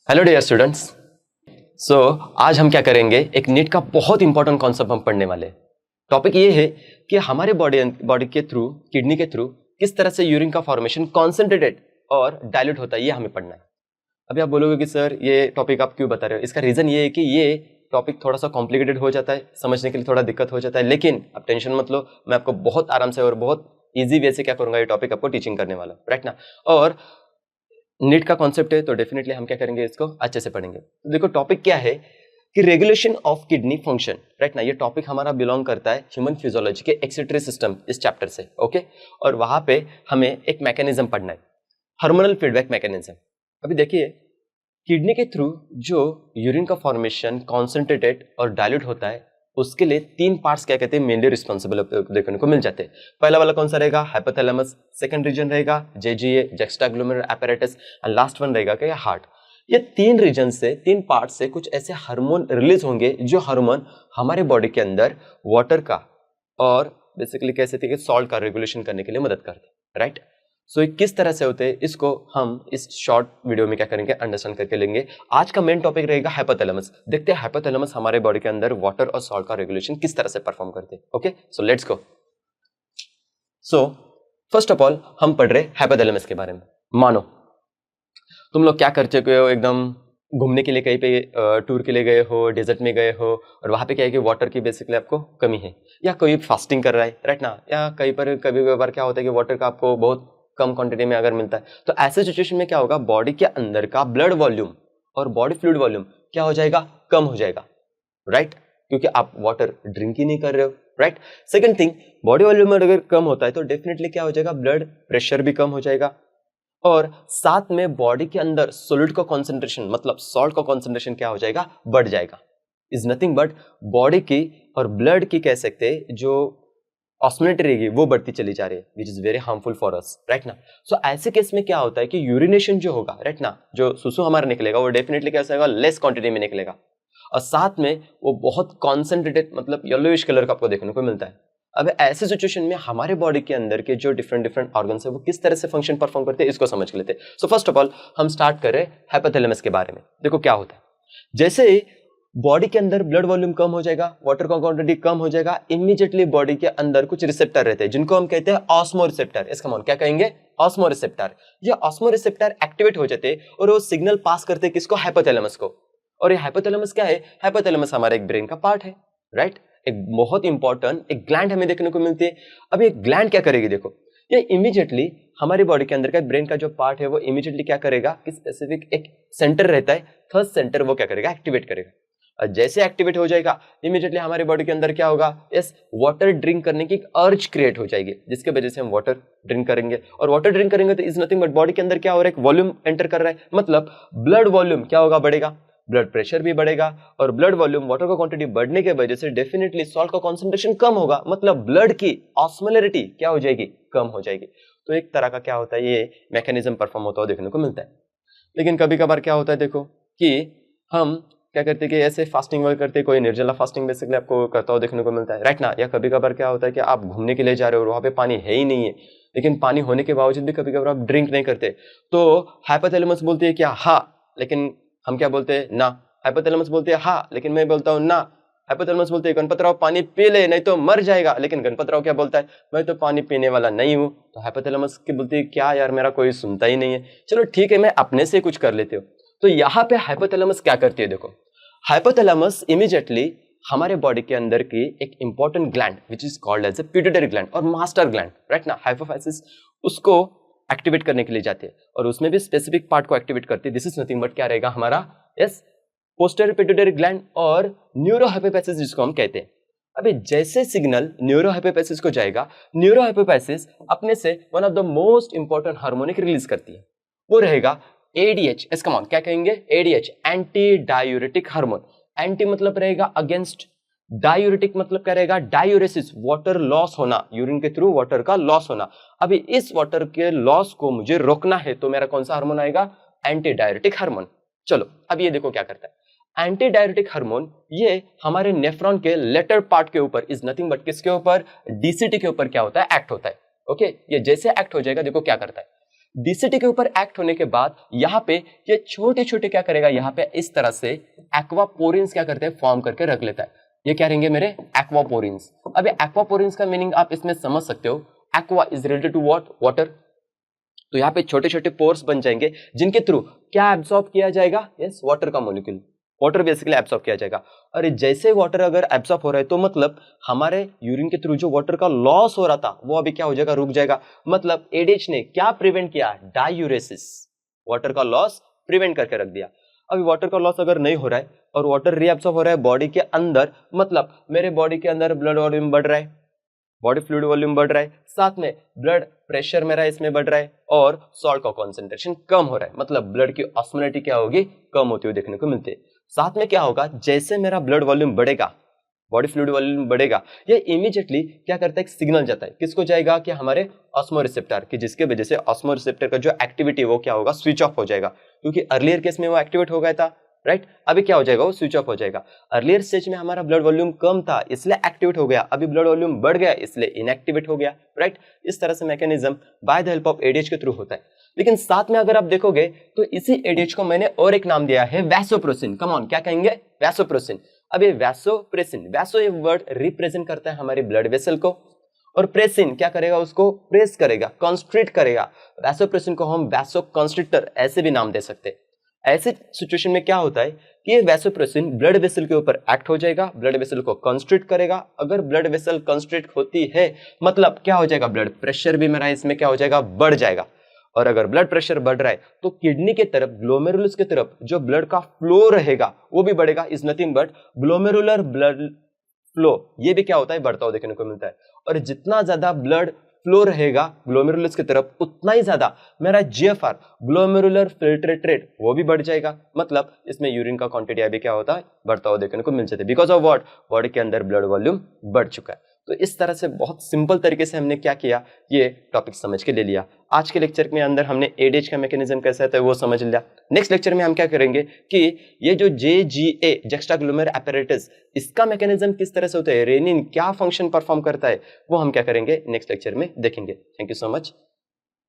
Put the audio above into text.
Hello dear students. सो आज हम क्या करेंगे, एक नीट का बहुत इंपॉर्टेंट कॉन्सेप्ट हम पढ़ने वाले। टॉपिक ये है कि हमारे बॉडी के थ्रू, किडनी के थ्रू किस तरह से यूरिन का फॉर्मेशन कॉन्सेंट्रेटेड और डायल्यूट होता है, ये हमें पढ़ना है। अभी आप बोलोगे कि सर ये टॉपिक आप क्यों बता रहे हो। इसका रीजन ये है कि ये टॉपिक थोड़ा सा कॉम्प्लिकेटेड हो जाता है, समझने के लिए थोड़ा दिक्कत हो जाता है, लेकिन आप टेंशन मत लो, मैं आपको बहुत आराम से और बहुत ईजी वे से क्या करूंगा, ये टॉपिक आपको टीचिंग करने वाला, राइट ना। और नीट का कॉन्सेप्ट है तो डेफिनेटली हम क्या करेंगे, इसको अच्छे से पढ़ेंगे। तो देखो टॉपिक क्या है कि regulation of kidney function, right ना। ये टॉपिक हमारा बिलोंग करता है ह्यूमन फिजियोलॉजी के एक्सेक्रेटरी सिस्टम इस चैप्टर से, ओके। और वहां पे हमें एक मैकेनिज्म पढ़ना है, हार्मोनल फीडबैक मैकेनिज्म। अभी देखिए, किडनी के थ्रू जो यूरिन का फॉर्मेशन कॉन्सेंट्रेटेड और डायल्यूट होता है, उसके लिए तीन पार्ट्स क्या कहते हैं मेनली रिस्पॉन्सिबल देखने को मिल जाते हैं। पहला वाला कौन सा रहेगा, हाइपोथैलेमस। सेकंड रीजन रहेगा JGA, juxtaglomerular apparatus, and last one रहेगा क्या, हार्ट। ये तीन रीजन से, तीन पार्ट से कुछ ऐसे हार्मोन रिलीज होंगे जो हार्मोन हमारे बॉडी के अंदर वाटर का और बेसिकली कह सकते हैं कि सॉल्ट का रेगुलेशन करने के लिए मदद करते हैं, राइट। सो किस तरह से होते हैं, इसको हम इस शॉर्ट वीडियो में क्या करेंगे, अंडरस्टैंड करके लेंगे। आज का मेन टॉपिक रहेगा हाइपोथैलेमस। देखते हैं हाइपोथैलेमस हमारे बॉडी के अंदर वाटर और सॉल्ट का रेगुलेशन किस तरह से परफॉर्म करते हैं। Okay, so let's go. So first of all हम पढ़ रहे हाइपोथैलेमस के बारे में। मानो तुम लोग क्या कर चुके हो, एकदम घूमने के लिए कहीं पे टूर के लिए गए हो, डेजर्ट में गए हो, और वहां पे क्या है कि वाटर की बेसिकली आपको कमी है, या कोई फास्टिंग कर रहा है, राइट ना। या कहीं पर कभी बार क्या होता है कि वाटर का आपको बहुत कम क्वांटिटी में अगर मिलता है, तो ऐसे सिचुएशन में क्या होगा, बॉडी के अंदर का ब्लड वॉल्यूम और बॉडी फ्लूइड वॉल्यूम क्या हो जाएगा, कम हो जाएगा, राइट। क्योंकि आप वाटर ड्रिंक ही नहीं कर रहे हो, right. Second thing, body volume अगर कम होता है तो डेफिनेटली क्या हो जाएगा, ब्लड प्रेशर भी कम हो जाएगा, और साथ में बॉडी के अंदर सोलिड का कॉन्सेंट्रेशन, मतलब सॉल्ट का कॉन्सेंट्रेशन क्या हो जाएगा, बढ़ जाएगा। इज नथिंग बट बॉडी की और ब्लड की कह सकते हैं जो ऑस्मोलेट रहेगी वो बढ़ती चली जा रही है, which is very harmful for us, right ना। सो ऐसे केस में क्या होता है कि यूरिनेशन जो होगा, राइट ना, जो सुसु हमारा निकलेगा वो डेफिनेटली कैसा होगा, लेस क्वांटिटी में निकलेगा, और साथ में वो बहुत कॉन्सेंट्रेटेड, मतलब येलोइश कलर का आपको देखने को मिलता है। अब ऐसे सिचुएशन में हमारे बॉडी के अंदर के जो डिफरेंट ऑर्गन्स है वो किस तरह से फंक्शन परफॉर्म करते हैं, इसको समझ लेते हैं। सो फर्स्ट ऑफ ऑल हम स्टार्ट करें हाइपोथैलेमस के बारे में। देखो क्या होता है, जैसे ही बॉडी के अंदर ब्लड वॉल्यूम कम हो जाएगा, वाटर का क्वांटिटी कम हो जाएगा, इमीडिएटली बॉडी के अंदर कुछ रिसेप्टर रहते हैं जिनको हम कहते हैं ऑस्मो रिसेप्टर। इसका मतलब क्या कहेंगे, ऑस्मो रिसेप्टर। ये ऑस्मो रिसेप्टर एक्टिवेट हो जाते हैं और वो सिग्नल पास करते हैं किसको, हाइपोथैलेमस को। और ये हाइपोथैलेमस क्या है, हाइपोथैलेमस हमारे एक ब्रेन का पार्ट है, राइट। एक बहुत इंपॉर्टेंट एक ग्लैंड हमें देखने को मिलती है। अब ये ग्लैंड क्या करेगी, देखो ये इमीडिएटली हमारे बॉडी के अंदर का ब्रेन का जो पार्ट है वो इमीडिएटली क्या करेगा कि स्पेसिफिक एक सेंटर रहता है, थर्ड सेंटर, वो क्या करेगा, एक्टिवेट करेगा। और जैसे एक्टिवेट हो जाएगा इमीडिएटली हमारे बॉडी के अंदर क्या होगा, यस, वाटर ड्रिंक करने की एक अर्ज क्रिएट हो जाएगी, जिसके वजह से हम वाटर ड्रिंक करेंगे। और वाटर ड्रिंक करेंगे तो इज नथिंग बट बॉडी के अंदर क्या हो रहा है, वॉल्यूम एंटर कर रहा है, मतलब ब्लड वॉल्यूम क्या होगा, बढ़ेगा, ब्लड प्रेशर भी बढ़ेगा, और ब्लड वॉल्यूम, वाटर का क्वांटिटी बढ़ने के वजह से डेफिनेटली सॉल्ट का कॉन्सेंट्रेशन कम होगा, मतलब ब्लड की ऑस्मोलैरिटी क्या हो जाएगी, कम हो जाएगी। तो एक तरह का क्या होता है, ये मैकेनिज्म परफॉर्म होता हुआ देखने को मिलता है। लेकिन कभी कभार क्या होता है, देखो कि हम क्या करते हैं कि ऐसे फास्टिंग वगैरह करते हैं, कोई निर्जला फास्टिंग बेसिकली आपको करता हुआ देखने को मिलता है, राइट ना। या कभी कभार क्या होता है कि आप घूमने के लिए जा रहे हो और वहां पे पानी है ही नहीं है, लेकिन पानी होने के बावजूद भी कभी कभार आप ड्रिंक नहीं करते, तो हाइपोथैलेमस बोलती है क्या, हाँ, लेकिन हम क्या बोलते हैं, ना। हाइपोथैलेमस बोलती है हाँ, लेकिन मैं बोलता हूँ ना। हाइपोथैलेमस बोलती है गणपतराव पानी पी ले नहीं तो मर जाएगा, लेकिन गणपतराव क्या बोलता है, मैं तो पानी पीने वाला नहीं हूँ। तो हाइपोथैलेमस की बोलती है क्या यार, मेरा कोई सुनता ही नहीं है, चलो ठीक है मैं अपने से कुछ कर लेती हूँ। तो यहाँ पे हाइपोथैलेमस क्या करती है, देखो हाइपोथैलेमस इमीडिएटली हमारे बॉडी के अंदर की एक important gland which is called as a pituitary gland और मास्टर ग्लैंड, राइट ना, हाइपोफाइसिस, उसको एक्टिवेट करने के लिए जाती है, और उसमें भी स्पेसिफिक पार्ट को एक्टिवेट करती है। दिस इज नथिंग बट क्या रहेगा हमारा, यस, पोस्टीरियर पिट्यूटरी ग्लैंड और न्यूरोहाइपोफाइसिस जिसको हम कहते हैं। अभी जैसे सिग्नल न्यूरोहाइपोफाइसिस को जाएगा, न्यूरोहाइपोफाइसिस अपने से one of the most important harmonic release करती है, वो रहेगा एडीएच। इसका मतलब क्या कहेंगे, ADH, anti diuretic hormone. Anti मतलब रहेगा अगेंस्ट, डायूरेटिक मतलब क्या रहेगा, डायूरेसिस, वाटर लॉस होना, यूरिन के थ्रू वाटर का लॉस होना। अभी इस वाटर के लॉस को मुझे रोकना है तो मेरा कौन सा हार्मोन आएगा, एंटी डायूरेटिक हार्मोन। चलो अब ये देखो क्या करता है, एंटी डायूरेटिक हार्मोन ये हमारे नेफ्रॉन के लेटर पार्ट के ऊपर, इज नथिंग बट किसके ऊपर, डीसीटी के ऊपर क्या होता है, एक्ट होता है। ओके, ये जैसे एक्ट हो जाएगा देखो क्या करता है, डीसीटी के ऊपर एक्ट होने के बाद यहाँ पे ये छोटे छोटे क्या करेगा, यहाँ पे इस तरह से एक्वापोरिन्स क्या करते हैं, फॉर्म करके रख लेता है। ये क्या रहेंगे मेरे एक्वापोरिन्स। अब ये एक्वापोरिन्स का मीनिंग आप इसमें समझ सकते हो, aqua is related to what, water. तो यहाँ पे छोटे छोटे पोर्स बन जाएंगे जिनके थ्रू क्या एब्सॉर्ब किया जाएगा, यस वाटर का मॉलिक्यूल, वाटर बेसिकली एब्सॉर्ब किया जाएगा। और जैसे वाटर अगर एब्सॉर्ब हो रहा है तो मतलब हमारे यूरिन के थ्रू जो वाटर का लॉस हो रहा था वो अभी क्या हो जाएगा, रुक जाएगा। मतलब एडीएच ने क्या प्रिवेंट किया, डायूरेसिस, वाटर का लॉस प्रिवेंट करके रख दिया। अभी वाटर का लॉस अगर नहीं हो रहा है और वाटर रीएब्सॉर्ब हो रहा है बॉडी के अंदर, मतलब मेरे बॉडी के अंदर ब्लड वॉल्यूम बढ़ रहा है, बॉडी फ्लूइड वॉल्यूम बढ़ रहा है, साथ में ब्लड प्रेशर मेरा इसमें बढ़ रहा है और सॉल्ट का कॉन्सेंट्रेशन कम हो रहा है, मतलब ब्लड की ऑस्मोलिटी क्या होगी, कम होती हुई देखने को मिलती है। साथ में क्या होगा, जैसे मेरा ब्लड वॉल्यूम बढ़ेगा, बॉडी फ्लूइड वॉल्यूम बढ़ेगा, ये इमीडिएटली क्या करता है, एक सिग्नल जाता है, किसको जाएगा कि हमारे ऑस्मो रिसेप्टर की, जिसके वजह से ऑस्मो रिसेप्टर का जो एक्टिविटी वो क्या होगा, स्विच ऑफ हो जाएगा, क्योंकि अर्लियर केस में वो एक्टिवेट हो गया था, राइट। अभी क्या हो जाएगा, वो स्विच ऑफ हो जाएगा। अर्लियर स्टेज में हमारा ब्लड वॉल्यूम कम था इसलिए एक्टिवेट हो गया, अभी ब्लड वॉल्यूम बढ़ गया इसलिए इनएक्टिवेट हो गया, राइट। इस तरह से mechanism by the help of ADH के थ्रू होता है। लेकिन साथ में अगर आप देखोगे तो इसी एडीएच को मैंने और एक नाम दिया है, वैसोप्रेसिन। कम ऑन, क्या कहेंगे, वैसोप्रेसिन। अब ये वैसोप्रेसिन, वैसो ये वर्ड रिप्रेजेंट करता है हमारे ब्लड वेसल को, और प्रेसिन क्या करेगा, उसको प्रेस करेगा, कॉन्स्ट्रिक्ट करेगा। वैसोप्रेसिन को हम वैसो कॉन्स्ट्रिक्टर ऐसे भी नाम दे सकते हैं। ऐसे सिचुएशन में क्या होता है कि ये वैसोप्रेसिन ब्लड वेसल के ऊपर एक्ट हो जाएगा, ब्लड वेसल को कंस्ट्रिक्ट करेगा। अगर ब्लड वेसल कंस्ट्रिक्ट होती है मतलब क्या हो जाएगा, ब्लड प्रेशर भी मेरा इसमें क्या हो जाएगा, बढ़ जाएगा। और अगर ब्लड प्रेशर बढ़ रहा है तो किडनी के तरफ, ग्लोमेरुलस के तरफ जो ब्लड का फ्लो रहेगा वो भी बढ़ेगा। Is nothing but glomerular blood flow, ये भी क्या होता है, बढ़ता हुआ देखने को मिलता है। और जितना ज्यादा ब्लड फ्लो रहेगा ग्लोमेरुलस की तरफ उतना ही ज्यादा मेरा जीएफआर, ग्लोमेरुलर फिल्ट्रेट रेट, वो भी बढ़ जाएगा। मतलब इसमें यूरिन का क्वांटिटी अभी क्या होता है, बढ़ता हुआ देखने को मिल जाता है, बिकॉज ऑफ व्हाट, बॉडी के अंदर ब्लड वॉल्यूम बढ़ चुका है। तो इस तरह से बहुत सिंपल तरीके से हमने क्या किया, ये टॉपिक समझ के ले लिया। आज के लेक्चर में अंदर हमने एडीएच का मैकेनिज्म कैसा है वो समझ लिया। नेक्स्ट लेक्चर में हम क्या करेंगे कि ये जो जेजीए, जुक्स्टाग्लोमेरुलर apparatus, इसका मैकेनिज्म किस तरह से होता है, रेनिन क्या फंक्शन परफॉर्म करता है, वो हम क्या करेंगे नेक्स्ट लेक्चर में देखेंगे। Thank you so much.